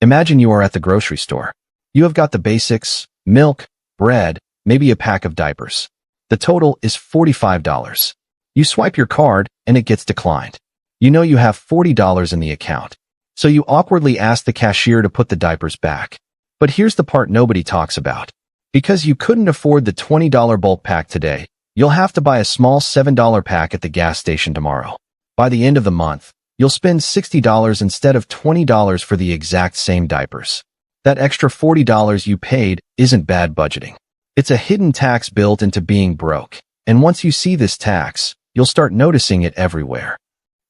Imagine you are at the grocery store. You have got the basics, milk, bread, maybe a pack of diapers. The total is $45. You swipe your card and it gets declined. You know you have $40 in the account. So you awkwardly ask the cashier to put the diapers back. But here's the part nobody talks about. Because you couldn't afford the $20 bulk pack today, you'll have to buy a small $7 pack at the gas station tomorrow. By the end of the month, you'll spend $60 instead of $20 for the exact same diapers. That extra $40 you paid isn't bad budgeting. It's a hidden tax built into being broke. And once you see this tax, you'll start noticing it everywhere.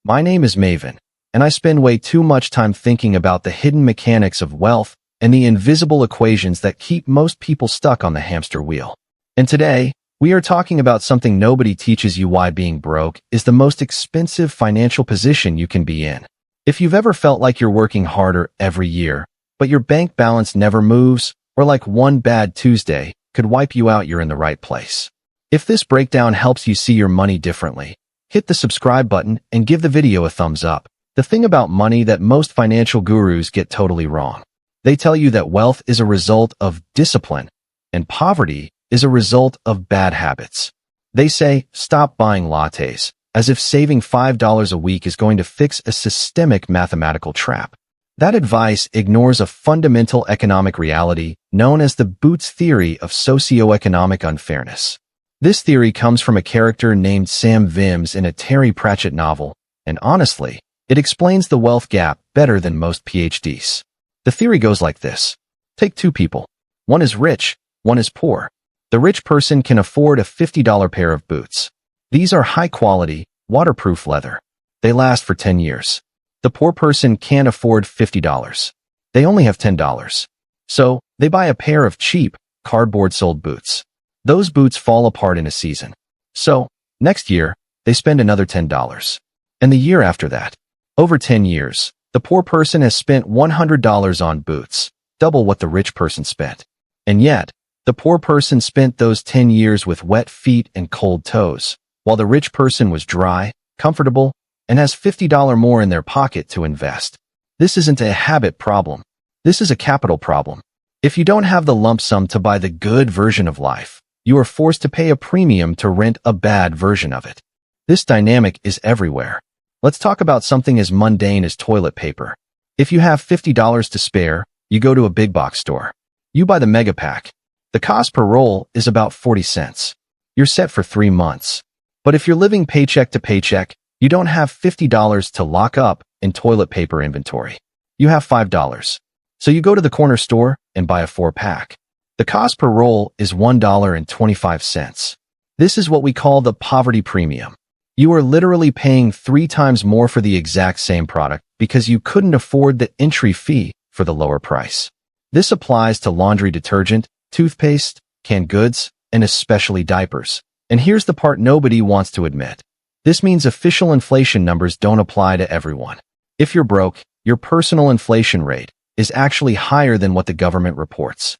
My name is Maven, and I spend way too much time thinking about the hidden mechanics of wealth and the invisible equations that keep most people stuck on the hamster wheel. And today, we are talking about something nobody teaches you: why being broke is the most expensive financial position you can be in. If you've ever felt like you're working harder every year, but your bank balance never moves, or like one bad Tuesday could wipe you out, you're in the right place. If this breakdown helps you see your money differently, hit the subscribe button and give the video a thumbs up. The thing about money that most financial gurus get totally wrong. They tell you that wealth is a result of discipline, and poverty is a result of bad habits. They say, stop buying lattes, as if saving $5 a week is going to fix a systemic mathematical trap. That advice ignores a fundamental economic reality known as the Boots theory of socioeconomic unfairness. This theory comes from a character named Sam Vims in a Terry Pratchett novel, and honestly, it explains the wealth gap better than most PhDs. The theory goes like this. Take two people. One is rich, one is poor. The rich person can afford a $50 pair of boots. These are high-quality, waterproof leather. They last for 10 years. The poor person can't afford $50. They only have $10. So, they buy a pair of cheap, cardboard-soled boots. Those boots fall apart in a season. So, next year, they spend another $10. And the year after that. Over 10 years, the poor person has spent $100 on boots, double what the rich person spent. And yet, the poor person spent those 10 years with wet feet and cold toes, while the rich person was dry, comfortable, and has $50 more in their pocket to invest. This isn't a habit problem. This is a capital problem. If you don't have the lump sum to buy the good version of life, you are forced to pay a premium to rent a bad version of it. This dynamic is everywhere. Let's talk about something as mundane as toilet paper. If you have $50 to spare, you go to a big box store. You buy the mega pack. The cost per roll is about 40 cents. You're set for 3 months. But if you're living paycheck to paycheck, you don't have $50 to lock up in toilet paper inventory. You have $5. So you go to the corner store and buy a 4-pack. The cost per roll is $1.25. This is what we call the poverty premium. You are literally paying 3 times more for the exact same product because you couldn't afford the entry fee for the lower price. This applies to laundry detergent, toothpaste, canned goods, and especially diapers. And here's the part nobody wants to admit. This means official inflation numbers don't apply to everyone. If you're broke, your personal inflation rate is actually higher than what the government reports.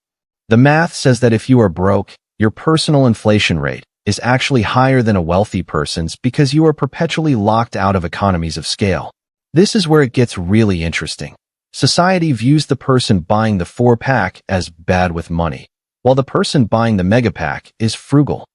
The math says that if you are broke, your personal inflation rate is actually higher than a wealthy person's because you are perpetually locked out of economies of scale. This is where it gets really interesting. Society views the person buying the 4-pack as bad with money, while the person buying the mega-pack is frugal.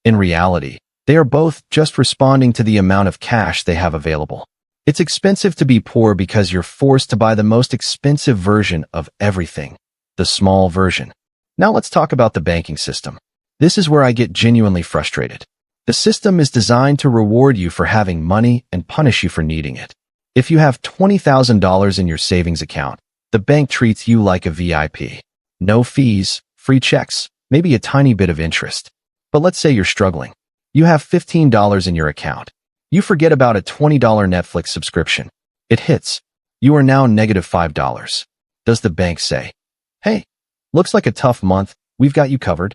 In reality, they are both just responding to the amount of cash they have available. It's expensive to be poor because you're forced to buy the most expensive version of everything, the small version. Now let's talk about the banking system. This is where I get genuinely frustrated. The system is designed to reward you for having money and punish you for needing it. If you have $20,000 in your savings account, the bank treats you like a VIP. No fees, free checks, maybe a tiny bit of interest. But let's say you're struggling. You have $15 in your account. You forget about a $20 Netflix subscription. It hits. You are now negative $5. Does the bank say, "Hey, looks like a tough month, we've got you covered"?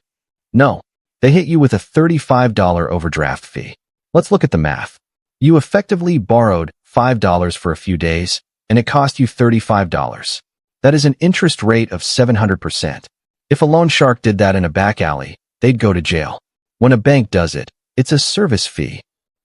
No, they hit you with a $35 overdraft fee. Let's look at the math. You effectively borrowed $5 for a few days, and it cost you $35. That is an interest rate of 700%. If a loan shark did that in a back alley, they'd go to jail. When a bank does it, it's a service fee.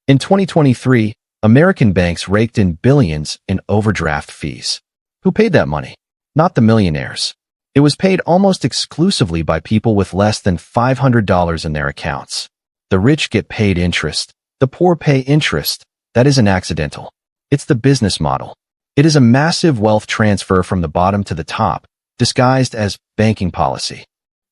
In 2023, American banks raked in billions in overdraft fees. Who paid that money? not the millionaires. It was paid almost exclusively by people with less than $500 in their accounts. The rich get paid interest. The poor pay interest. That isn't accidental. It's the business model. It is a massive wealth transfer from the bottom to the top, disguised as banking policy.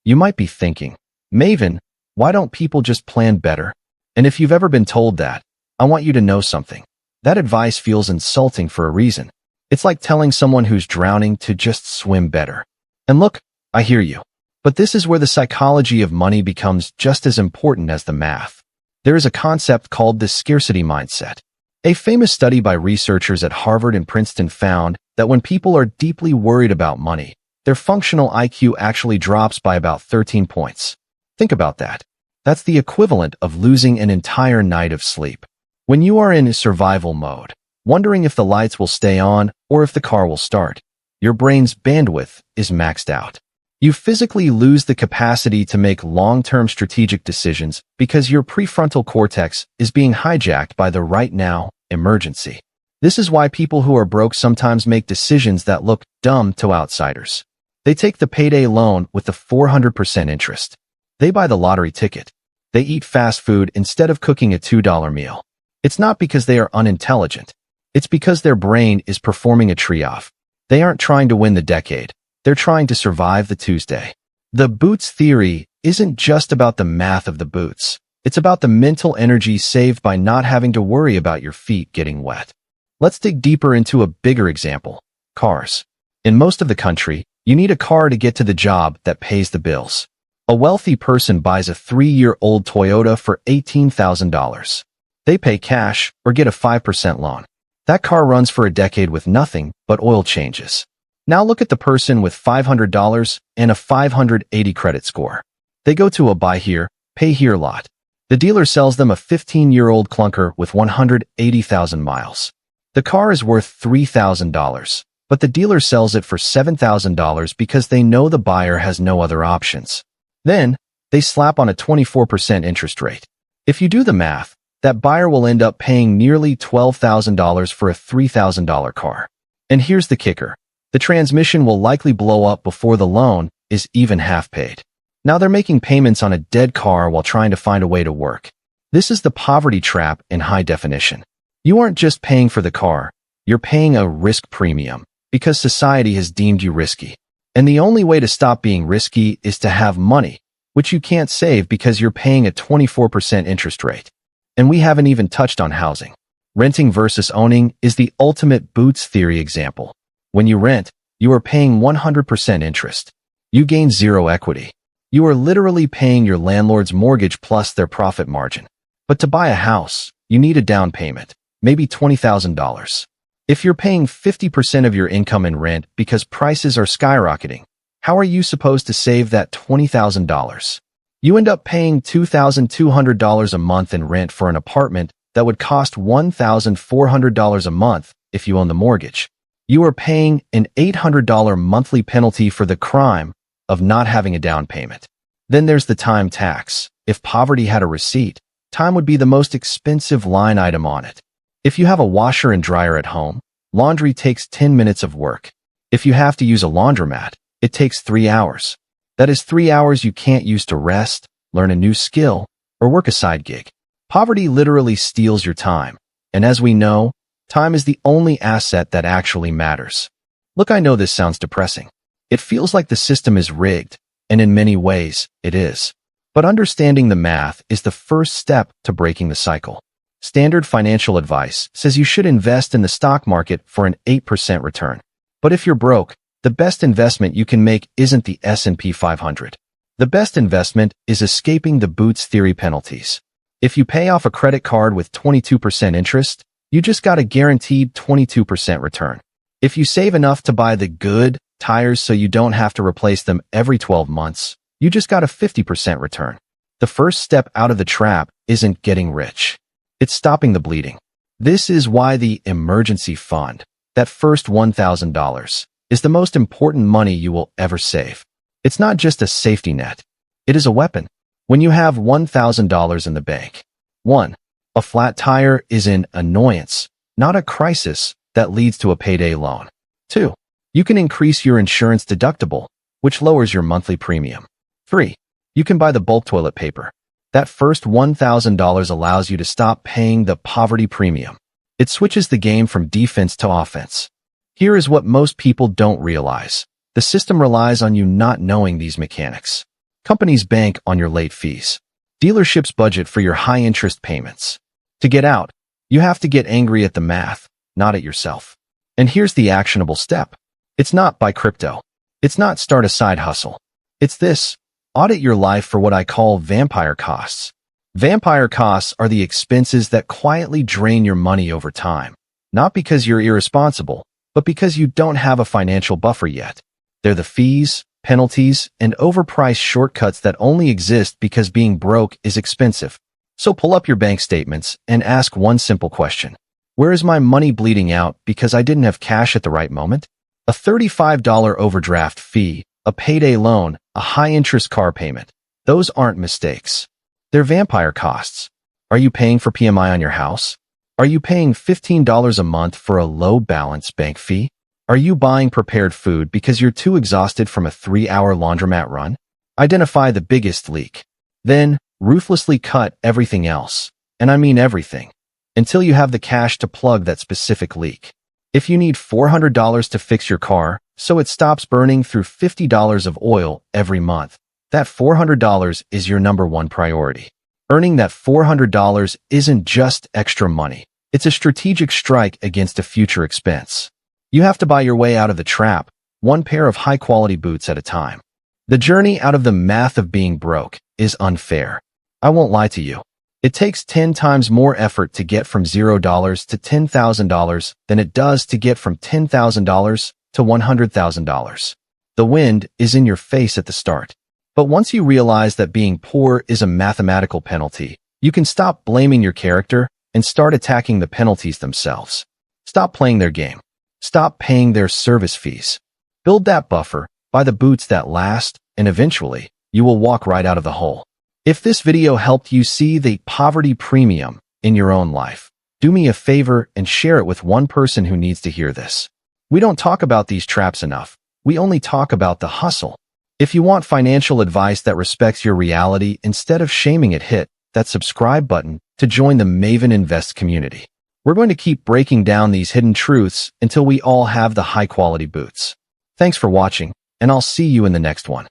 You might be thinking, Maven, why don't people just plan better? And if you've ever been told that, I want you to know something. That advice feels insulting for a reason. It's like telling someone who's drowning to just swim better. And look, I hear you. But this is where the psychology of money becomes just as important as the math. There is a concept called the scarcity mindset. A famous study by researchers at Harvard and Princeton found that when people are deeply worried about money, their functional IQ actually drops by about 13 points. Think about that. That's the equivalent of losing an entire night of sleep. When you are in survival mode, wondering if the lights will stay on or if the car will start, your brain's bandwidth is maxed out. You physically lose the capacity to make long-term strategic decisions because your prefrontal cortex is being hijacked by the right now emergency. This is why people who are broke sometimes make decisions that look dumb to outsiders. They take the payday loan with the 400% interest. They buy the lottery ticket. They eat fast food instead of cooking a $2 meal. It's not because they are unintelligent. It's because their brain is performing a tree-off. They aren't trying to win the decade. They're trying to survive the Tuesday. The boots theory isn't just about the math of the boots. It's about the mental energy saved by not having to worry about your feet getting wet. Let's dig deeper into a bigger example. Cars. In most of the country, you need a car to get to the job that pays the bills. A wealthy person buys a 3-year-old Toyota for $18,000. They pay cash or get a 5% loan. That car runs for a decade with nothing but oil changes. Now look at the person with $500 and a 580 credit score. They go to a buy here, pay here lot. The dealer sells them a 15-year-old clunker with 180,000 miles. The car is worth $3,000, but the dealer sells it for $7,000 because they know the buyer has no other options. Then, they slap on a 24% interest rate. If you do the math, that buyer will end up paying nearly $12,000 for a $3,000 car. And here's the kicker. The transmission will likely blow up before the loan is even half paid. Now they're making payments on a dead car while trying to find a way to work. This is the poverty trap in high definition. You aren't just paying for the car, you're paying a risk premium because society has deemed you risky. And the only way to stop being risky is to have money, which you can't save because you're paying a 24% interest rate. And we haven't even touched on housing. Renting versus owning is the ultimate boots theory example. When you rent, you are paying 100% interest. You gain zero equity. You are literally paying your landlord's mortgage plus their profit margin. But to buy a house, you need a down payment, maybe $20,000. If you're paying 50% of your income in rent because prices are skyrocketing, how are you supposed to save that $20,000? You end up paying $2,200 a month in rent for an apartment that would cost $1,400 a month if you own the mortgage. You are paying an $800 monthly penalty for the crime of not having a down payment. Then there's the time tax. If poverty had a receipt, time would be the most expensive line item on it. If you have a washer and dryer at home, laundry takes 10 minutes of work. If you have to use a laundromat, it takes 3 hours. That is 3 hours you can't use to rest, learn a new skill, or work a side gig. Poverty literally steals your time. And as we know, time is the only asset that actually matters. Look, I know this sounds depressing. It feels like the system is rigged, and in many ways, it is. But understanding the math is the first step to breaking the cycle. Standard financial advice says you should invest in the stock market for an 8% return. But if you're broke, the best investment you can make isn't the S&P 500. The best investment is escaping the boots theory penalties. If you pay off a credit card with 22% interest, you just got a guaranteed 22% return. If you save enough to buy the good tires so you don't have to replace them every 12 months, you just got a 50% return. The first step out of the trap isn't getting rich. It's stopping the bleeding. This is why the emergency fund, that first $1,000, is the most important money you will ever save. It's not just a safety net. It is a weapon. When you have $1,000 in the bank, 1. A flat tire is an annoyance, not a crisis that leads to a payday loan. 2. You can increase your insurance deductible, which lowers your monthly premium. 3. You can buy the bulk toilet paper. That first $1,000 allows you to stop paying the poverty premium. It switches the game from defense to offense. Here is what most people don't realize. The system relies on you not knowing these mechanics. Companies bank on your late fees. Dealerships budget for your high-interest payments. To get out, you have to get angry at the math, not at yourself. And here's the actionable step. It's not buy crypto. It's not start a side hustle. It's this. Audit your life for what I call vampire costs. Vampire costs are the expenses that quietly drain your money over time, not because you're irresponsible, but because you don't have a financial buffer yet. They're the fees, penalties, and overpriced shortcuts that only exist because being broke is expensive. So pull up your bank statements and ask one simple question. Where is my money bleeding out because I didn't have cash at the right moment? A $35 overdraft fee, a payday loan, a high-interest car payment. Those aren't mistakes. They're vampire costs. Are you paying for PMI on your house? Are you paying $15 a month for a low-balance bank fee? Are you buying prepared food because you're too exhausted from a 3-hour laundromat run? Identify the biggest leak. Then, ruthlessly cut everything else. And I mean everything. Until you have the cash to plug that specific leak. If you need $400 to fix your car, so it stops burning through $50 of oil every month, that $400 is your number one priority. Earning that $400 isn't just extra money. It's a strategic strike against a future expense. You have to buy your way out of the trap, one pair of high-quality boots at a time. The journey out of the math of being broke is unfair. I won't lie to you. It takes 10 times more effort to get from $0 to $10,000 than it does to get from $10,000 to $100,000. The wind is in your face at the start. But once you realize that being poor is a mathematical penalty, you can stop blaming your character and start attacking the penalties themselves. Stop playing their game. Stop paying their service fees. Build that buffer, buy the boots that last, and eventually, you will walk right out of the hole. If this video helped you see the poverty premium in your own life, do me a favor and share it with one person who needs to hear this. We don't talk about these traps enough. We only talk about the hustle. If you want financial advice that respects your reality instead of shaming it, hit that subscribe button to join the Maven Invest community. We're going to keep breaking down these hidden truths until we all have the high-quality boots. Thanks for watching, and I'll see you in the next one.